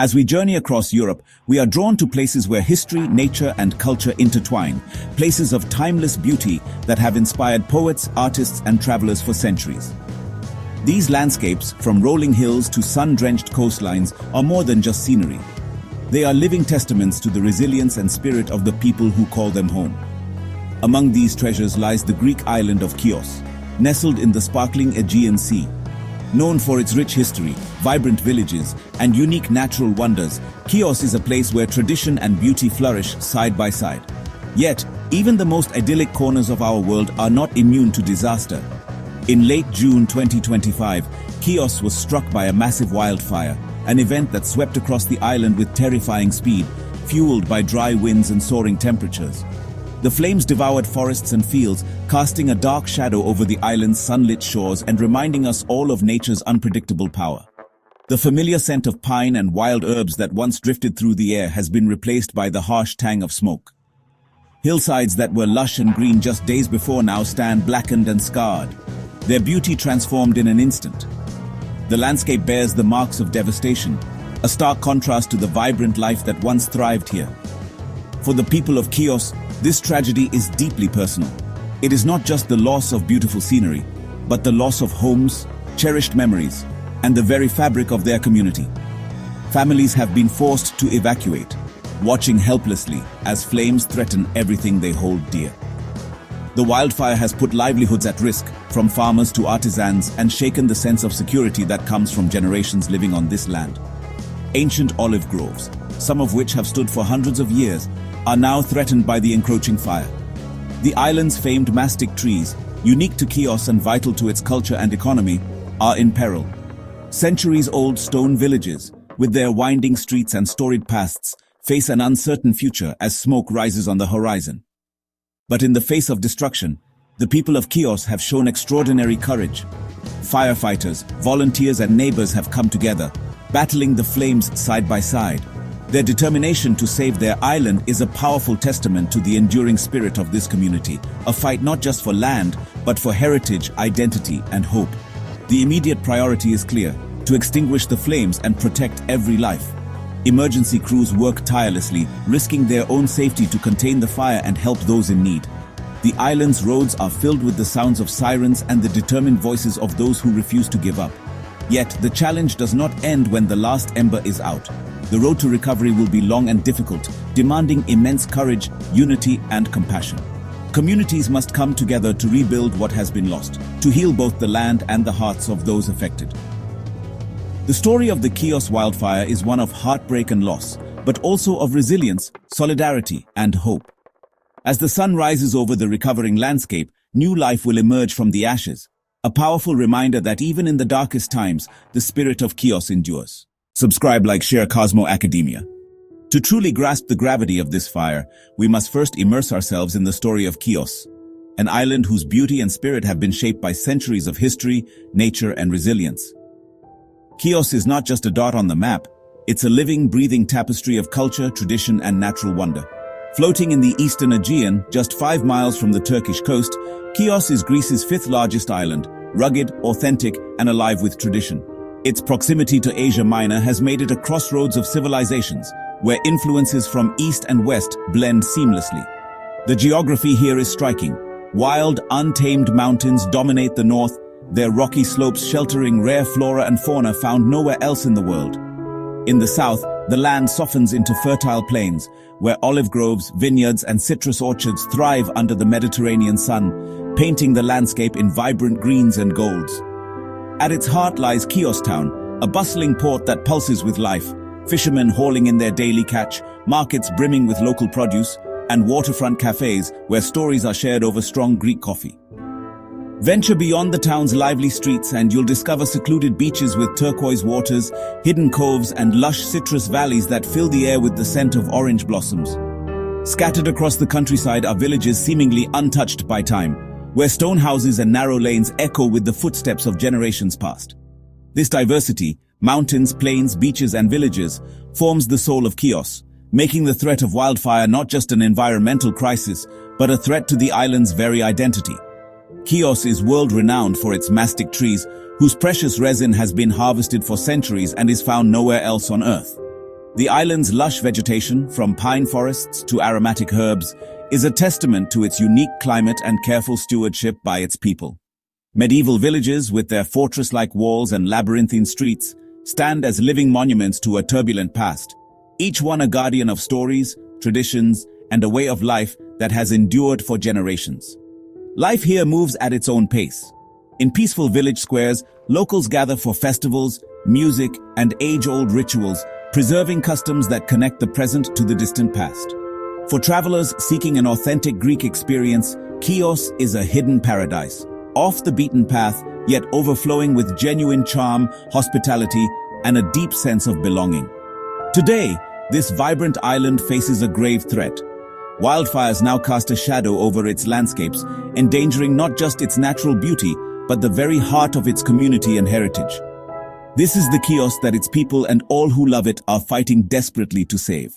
As we journey across Europe, we are drawn to places where history, nature, and culture intertwine, places of timeless beauty that have inspired poets, artists, and travelers for centuries. These landscapes, from rolling hills to sun-drenched coastlines, are more than just scenery. They are living testaments to the resilience and spirit of the people who call them home. Among these treasures lies the Greek island of Chios, nestled in the sparkling Aegean Sea. Known for its rich history, vibrant villages, and unique natural wonders, Chios is a place where tradition and beauty flourish side by side. Yet, even the most idyllic corners of our world are not immune to disaster. In late June 2025, Chios was struck by a massive wildfire, an event that swept across the island with terrifying speed, fueled by dry winds and soaring temperatures. The flames devoured forests and fields, casting a dark shadow over the island's sunlit shores and reminding us all of nature's unpredictable power. The familiar scent of pine and wild herbs that once drifted through the air has been replaced by the harsh tang of smoke. Hillsides that were lush and green just days before now stand blackened and scarred, their beauty transformed in an instant. The landscape bears the marks of devastation, a stark contrast to the vibrant life that once thrived here. For the people of Chios, this tragedy is deeply personal. It is not just the loss of beautiful scenery, but the loss of homes, cherished memories, and the very fabric of their community. Families have been forced to evacuate, watching helplessly as flames threaten everything they hold dear. The wildfire has put livelihoods at risk, from farmers to artisans, and shaken the sense of security that comes from generations living on this land. Ancient olive groves, some of which have stood for hundreds of years, are now threatened by the encroaching fire. The island's famed mastic trees, unique to Chios and vital to its culture and economy, are in peril. Centuries-old stone villages, with their winding streets and storied pasts, face an uncertain future as smoke rises on the horizon. But in the face of destruction, the people of Chios have shown extraordinary courage. Firefighters, volunteers, and neighbors have come together, battling the flames side by side. Their determination to save their island is a powerful testament to the enduring spirit of this community, a fight not just for land, but for heritage, identity, and hope. The immediate priority is clear: to extinguish the flames and protect every life. Emergency crews work tirelessly, risking their own safety to contain the fire and help those in need. The island's roads are filled with the sounds of sirens and the determined voices of those who refuse to give up. Yet, the challenge does not end when the last ember is out. The road to recovery will be long and difficult, demanding immense courage, unity, and compassion. Communities must come together to rebuild what has been lost, to heal both the land and the hearts of those affected. The story of the Chios wildfire is one of heartbreak and loss, but also of resilience, solidarity, and hope. As the sun rises over the recovering landscape, new life will emerge from the ashes, a powerful reminder that even in the darkest times, the spirit of Chios endures. Subscribe, like, share Cosmo Academia. To truly grasp the gravity of this fire, we must first immerse ourselves in the story of Chios, an island whose beauty and spirit have been shaped by centuries of history, nature, and resilience. Chios is not just a dot on the map, it's a living, breathing tapestry of culture, tradition, and natural wonder. Floating in the eastern Aegean, just 5 miles from the Turkish coast, Chios is Greece's 5th largest island, rugged, authentic, and alive with tradition. Its proximity to Asia Minor has made it a crossroads of civilizations, where influences from east and west blend seamlessly. The geography here is striking. Wild, untamed mountains dominate the north, their rocky slopes sheltering rare flora and fauna found nowhere else in the world. In the south, the land softens into fertile plains, where olive groves, vineyards, and citrus orchards thrive under the Mediterranean sun, painting the landscape in vibrant greens and golds. At its heart lies Chios town, a bustling port that pulses with life, fishermen hauling in their daily catch, markets brimming with local produce, and waterfront cafes where stories are shared over strong Greek coffee. Venture beyond the town's lively streets and you'll discover secluded beaches with turquoise waters, hidden coves, and lush citrus valleys that fill the air with the scent of orange blossoms. Scattered across the countryside are villages seemingly untouched by time, where stone houses and narrow lanes echo with the footsteps of generations past. This diversity, mountains, plains, beaches, and villages, forms the soul of Chios, making the threat of wildfire not just an environmental crisis, but a threat to the island's very identity. Chios is world-renowned for its mastic trees, whose precious resin has been harvested for centuries and is found nowhere else on Earth. The island's lush vegetation, from pine forests to aromatic herbs, is a testament to its unique climate and careful stewardship by its people. Medieval villages, with their fortress-like walls and labyrinthine streets, stand as living monuments to a turbulent past, each one a guardian of stories, traditions, and a way of life that has endured for generations. Life here moves at its own pace. In peaceful village squares, locals gather for festivals, music, and age-old rituals, preserving customs that connect the present to the distant past. For travelers seeking an authentic Greek experience, Chios is a hidden paradise, off the beaten path, yet overflowing with genuine charm, hospitality, and a deep sense of belonging. Today, this vibrant island faces a grave threat. Wildfires now cast a shadow over its landscapes, endangering not just its natural beauty, but the very heart of its community and heritage. This is the Chios that its people and all who love it are fighting desperately to save.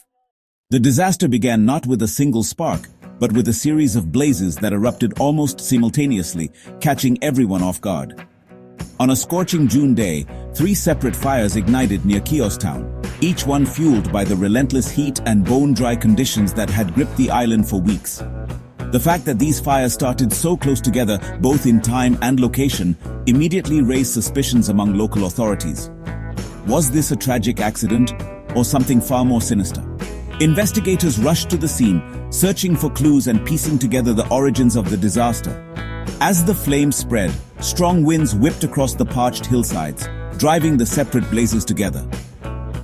The disaster began not with a single spark, but with a series of blazes that erupted almost simultaneously, catching everyone off guard. On a scorching June day, 3 separate fires ignited near Chios town, each one fueled by the relentless heat and bone-dry conditions that had gripped the island for weeks. The fact that these fires started so close together, both in time and location, immediately raised suspicions among local authorities. Was this a tragic accident, or something far more sinister? Investigators rushed to the scene, searching for clues and piecing together the origins of the disaster. As the flames spread, strong winds whipped across the parched hillsides, driving the separate blazes together.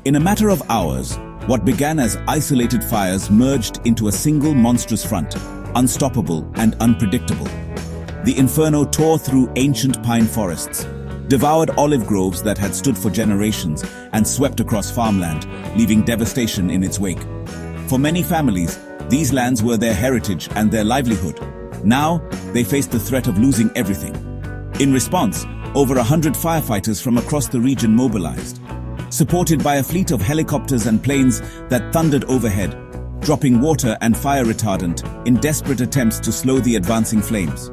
In a matter of hours, what began as isolated fires merged into a single monstrous front, unstoppable and unpredictable. The inferno tore through ancient pine forests, devoured olive groves that had stood for generations, and swept across farmland, leaving devastation in its wake. For many families, these lands were their heritage and their livelihood. Now, they faced the threat of losing everything. In response, over 100 firefighters from across the region mobilized, supported by a fleet of helicopters and planes that thundered overhead, dropping water and fire retardant in desperate attempts to slow the advancing flames.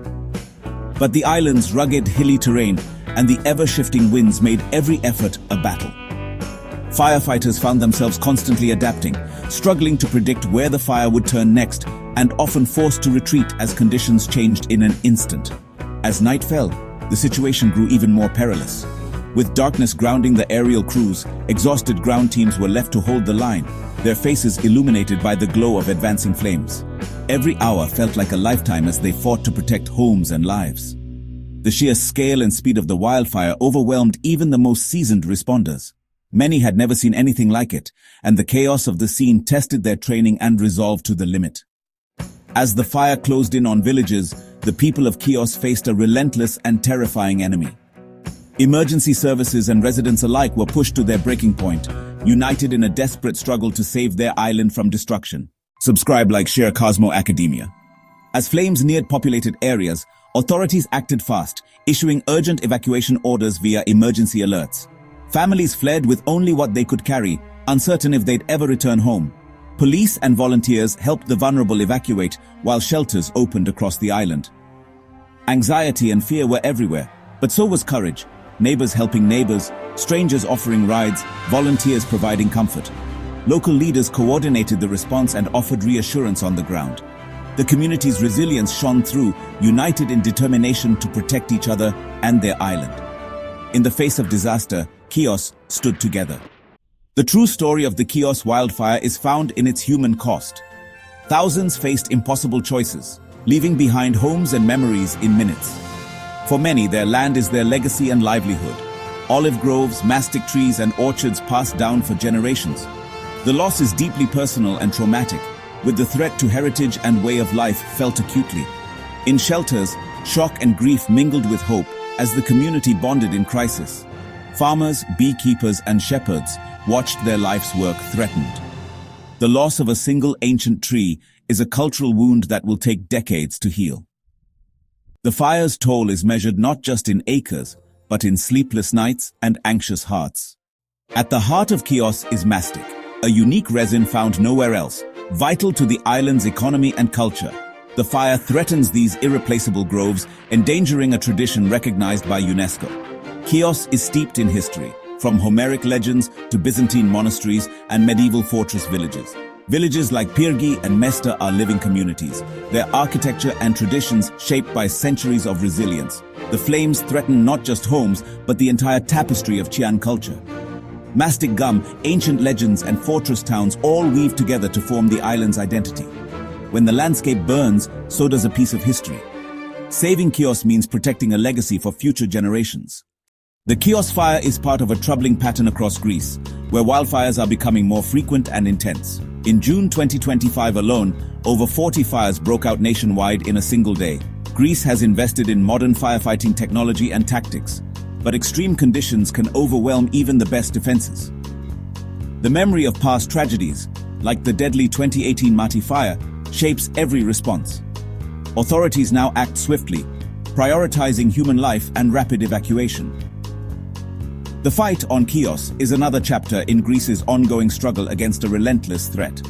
But the island's rugged, hilly terrain and the ever-shifting winds made every effort a battle. Firefighters found themselves constantly adapting, struggling to predict where the fire would turn next, and often forced to retreat as conditions changed in an instant. As night fell, the situation grew even more perilous. With darkness grounding the aerial crews, exhausted ground teams were left to hold the line, their faces illuminated by the glow of advancing flames. Every hour felt like a lifetime as they fought to protect homes and lives. The sheer scale and speed of the wildfire overwhelmed even the most seasoned responders. Many had never seen anything like it, and the chaos of the scene tested their training and resolve to the limit. As the fire closed in on villages, the people of Chios faced a relentless and terrifying enemy. Emergency services and residents alike were pushed to their breaking point, united in a desperate struggle to save their island from destruction. Subscribe, like, share Cosmo Academia. As flames neared populated areas, authorities acted fast, issuing urgent evacuation orders via emergency alerts. Families fled with only what they could carry, uncertain if they'd ever return home. Police and volunteers helped the vulnerable evacuate, while shelters opened across the island. Anxiety and fear were everywhere, but so was courage. Neighbors helping neighbors, strangers offering rides, volunteers providing comfort. Local leaders coordinated the response and offered reassurance on the ground. The community's resilience shone through, united in determination to protect each other and their island. In the face of disaster, Chios stood together. The true story of the Chios wildfire is found in its human cost. Thousands faced impossible choices, leaving behind homes and memories in minutes. For many, their land is their legacy and livelihood. Olive groves, mastic trees, and orchards passed down for generations. The loss is deeply personal and traumatic, with the threat to heritage and way of life felt acutely. In shelters, shock and grief mingled with hope as the community bonded in crisis. Farmers, beekeepers, and shepherds watched their life's work threatened. The loss of a single ancient tree is a cultural wound that will take decades to heal. The fire's toll is measured not just in acres, but in sleepless nights and anxious hearts. At the heart of Chios is mastic, a unique resin found nowhere else, vital to the island's economy and culture. The fire threatens these irreplaceable groves, endangering a tradition recognized by UNESCO. Chios is steeped in history, from Homeric legends to Byzantine monasteries and medieval fortress villages. Villages like Pyrgi and Mesta are living communities, their architecture and traditions shaped by centuries of resilience. The flames threaten not just homes, but the entire tapestry of Chian culture. Mastic gum, ancient legends and fortress towns all weave together to form the island's identity. When the landscape burns, so does a piece of history. Saving Chios means protecting a legacy for future generations. The Chios fire is part of a troubling pattern across Greece, where wildfires are becoming more frequent and intense. In June 2025 alone, over 40 fires broke out nationwide in a single day. Greece has invested in modern firefighting technology and tactics, but extreme conditions can overwhelm even the best defenses. The memory of past tragedies, like the deadly 2018 Mati fire, shapes every response. Authorities now act swiftly, prioritizing human life and rapid evacuation. The fight on Chios is another chapter in Greece's ongoing struggle against a relentless threat.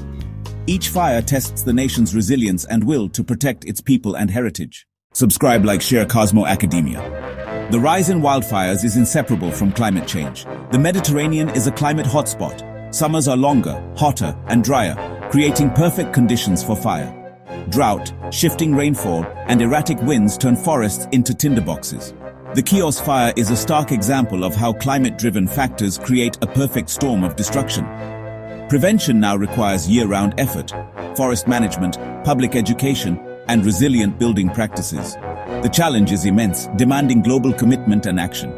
Each fire tests the nation's resilience and will to protect its people and heritage. Subscribe, like, share Cosmo Academia. The rise in wildfires is inseparable from climate change. The Mediterranean is a climate hotspot. Summers are longer, hotter, and drier, creating perfect conditions for fire. Drought, shifting rainfall, and erratic winds turn forests into tinderboxes. The Chios fire is a stark example of how climate-driven factors create a perfect storm of destruction. Prevention now requires year-round effort, forest management, public education, and resilient building practices. The challenge is immense, demanding global commitment and action.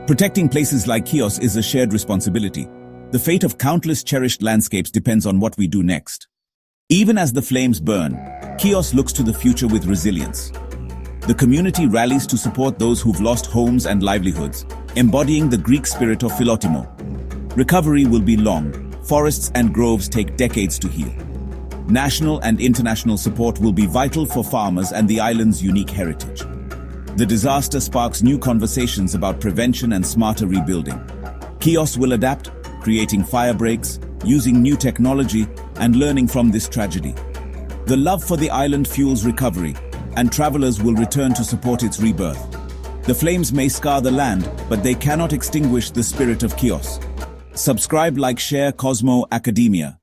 Protecting places like Chios is a shared responsibility. The fate of countless cherished landscapes depends on what we do next. Even as the flames burn, Chios looks to the future with resilience. The community rallies to support those who've lost homes and livelihoods, embodying the Greek spirit of Philotimo. Recovery will be long. Forests and groves take decades to heal. National and international support will be vital for farmers and the island's unique heritage. The disaster sparks new conversations about prevention and smarter rebuilding. Chios will adapt, creating fire breaks, using new technology, and learning from this tragedy. The love for the island fuels recovery, and travelers will return to support its rebirth. The flames may scar the land, but they cannot extinguish the spirit of Chios. Subscribe, like, share Cosmo Academia.